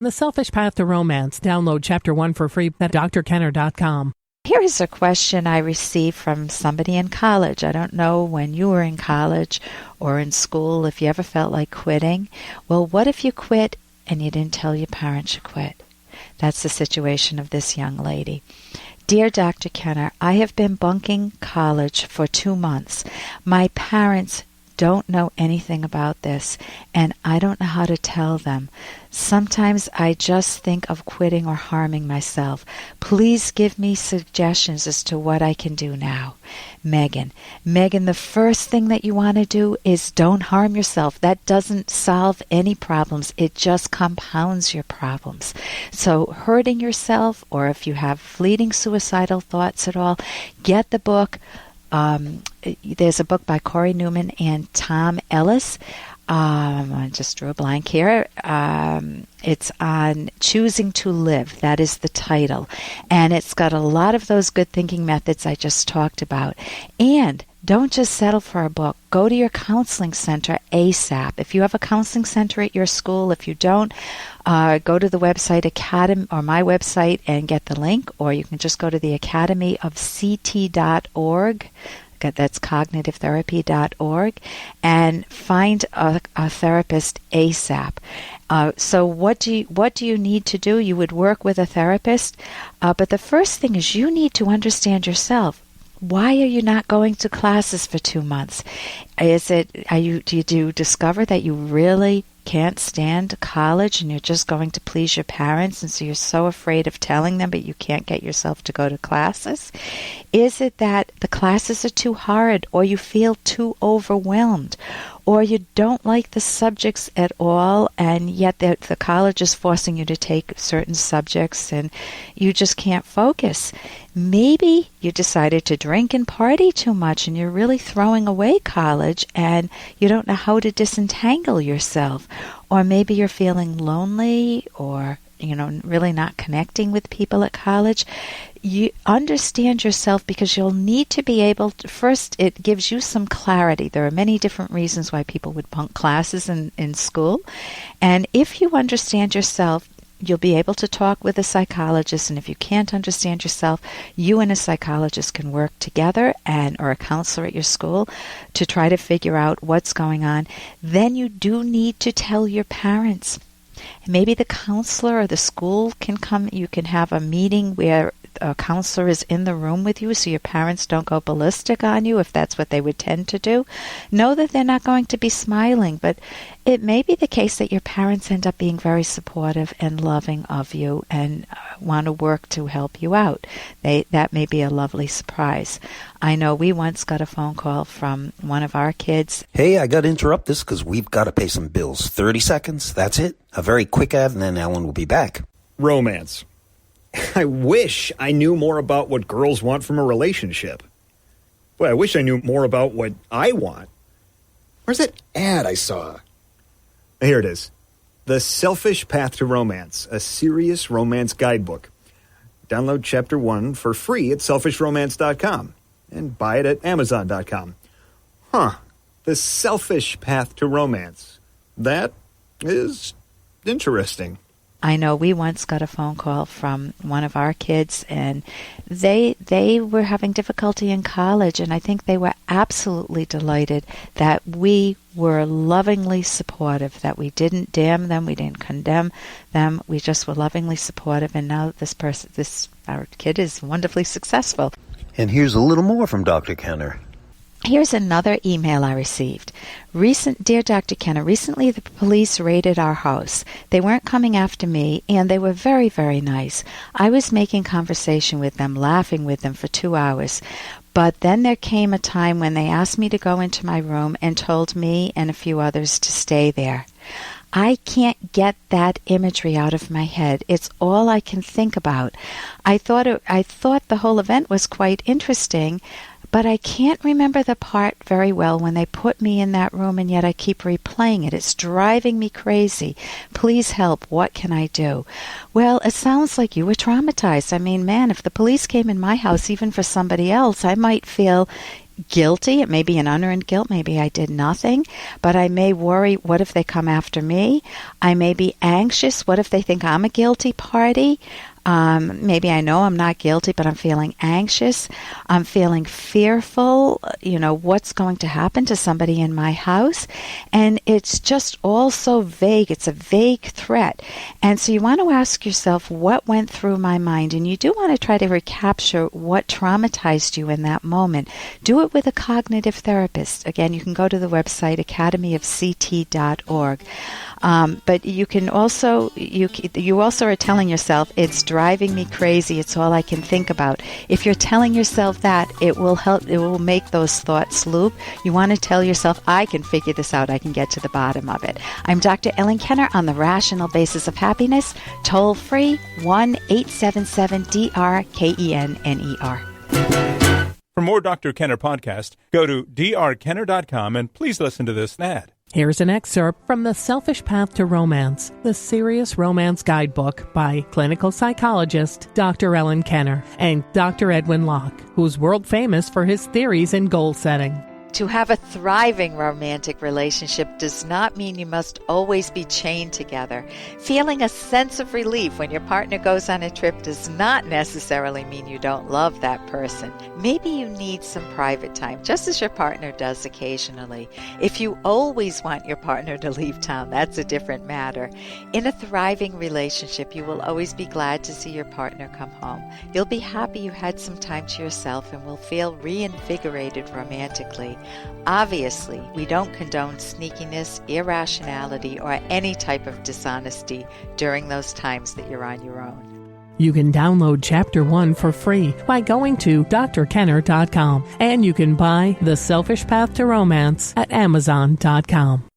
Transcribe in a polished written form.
The Selfish Path to Romance. Download Chapter 1 for free at drkenner.com. Here is a question I received from somebody in college. I don't know when you were in college or in school if you ever felt like quitting. Well, what if you quit and you didn't tell your parents you quit? That's the situation of this young lady. Dear Dr. Kenner, I have been bunking college for 2 months. My parents don't know anything about this, and I don't know how to tell them. Sometimes I just think of quitting or harming myself. Please give me suggestions as to what I can do now. Megan, the first thing that you want to do is don't harm yourself. That doesn't solve any problems. It just compounds your problems. So hurting yourself, or if you have fleeting suicidal thoughts at all, get the book. There's a book by Corey Newman and Tom Ellis. I just drew a blank here. It's on Choosing to Live. That is the title. And it's got a lot of those good thinking methods I just talked about. And don't just settle for a book. Go to your counseling center ASAP. If you have a counseling center at your school, if you don't, go to the website Academy or my website and get the link, or you can just go to the academyofct.org. That's cognitivetherapy.org, and find a therapist ASAP. So what do you need to do? You would work with a therapist, but the first thing is you need to understand yourself. Why are you not going to classes for 2 months? Do you discover that you really can't stand college and you're just going to please your parents, and so you're so afraid of telling them, but you can't get yourself to go to classes? Is it that the classes are too hard, or you feel too overwhelmed, or you don't like the subjects at all, and yet the college is forcing you to take certain subjects and you just can't focus? Maybe you decided to drink and party too much and you're really throwing away college and you don't know how to disentangle yourself. Or maybe you're feeling lonely, or really not connecting with people at college. You understand yourself, because you'll need to be able to, first, it gives you some clarity. There are many different reasons why people would bunk classes in school. And if you understand yourself, you'll be able to talk with a psychologist, and if you can't understand yourself, you and a psychologist can work together, or a counselor at your school, to try to figure out what's going on. Then you do need to tell your parents. Maybe the counselor or the school can come. You can have a meeting where a counselor is in the room with you, so your parents don't go ballistic on you if that's what they would tend to do. Know that they're not going to be smiling, but it may be the case that your parents end up being very supportive and loving of you and want to work to help you out. That may be a lovely surprise. I know we once got a phone call from one of our kids. Hey, I got to interrupt this because we've got to pay some bills. 30 seconds, that's it. A very quick ad, and then Ellen will be back. Romance. I wish I knew more about what girls want from a relationship. Boy, I wish I knew more about what I want. Where's that ad I saw? Here it is. The Selfish Path to Romance, a serious romance guidebook. Download Chapter 1 for free at selfishromance.com and buy it at amazon.com. The Selfish Path to Romance. That is interesting. I know we once got a phone call from one of our kids, and they were having difficulty in college, and I think they were absolutely delighted that we were lovingly supportive, that we didn't damn them, we didn't condemn them, we just were lovingly supportive, and now our kid is wonderfully successful. And here's a little more from Dr. Kenner. Here's another email I received. Dear Dr. Kenner, recently the police raided our house. They weren't coming after me, and they were very, very nice. I was making conversation with them, laughing with them for 2 hours. But then there came a time when they asked me to go into my room and told me and a few others to stay there. I can't get that imagery out of my head. It's all I can think about. I thought the whole event was quite interesting, but I can't remember the part very well when they put me in that room, and yet I keep replaying it. It's driving me crazy. Please help. What can I do? Well, it sounds like you were traumatized. I mean, man, if the police came in my house, even for somebody else, I might feel guilty. It may be an unearned guilt. Maybe I did nothing, but I may worry, what if they come after me? I may be anxious. What if they think I'm a guilty party? Maybe I know I'm not guilty, but I'm feeling anxious. I'm feeling fearful, what's going to happen to somebody in my house. And it's just all so vague. It's a vague threat. And so you want to ask yourself, what went through my mind? And you do want to try to recapture what traumatized you in that moment. Do it with a cognitive therapist. Again, you can go to the website academyofct.org. But you can also, you also are telling yourself, it's driving me crazy, it's all I can think about. If you're telling yourself that, it will help, it will make those thoughts loop. You want to tell yourself, I can figure this out, I can get to the bottom of it. I'm Dr. Ellen Kenner on the Rational Basis of Happiness, toll free 1-877-DRKENNER. For more Dr. Kenner podcast, go to drkenner.com and please listen to this ad. Here's an excerpt from The Selfish Path to Romance, the Serious Romance Guidebook by clinical psychologist Dr. Ellen Kenner and Dr. Edwin Locke, who's world famous for his theories in goal setting. To have a thriving romantic relationship does not mean you must always be chained together. Feeling a sense of relief when your partner goes on a trip does not necessarily mean you don't love that person. Maybe you need some private time, just as your partner does occasionally. If you always want your partner to leave town, that's a different matter. In a thriving relationship, you will always be glad to see your partner come home. You'll be happy you had some time to yourself and will feel reinvigorated romantically. Obviously, we don't condone sneakiness, irrationality, or any type of dishonesty during those times that you're on your own. You can download Chapter 1 for free by going to drkenner.com, and you can buy The Selfish Path to Romance at amazon.com.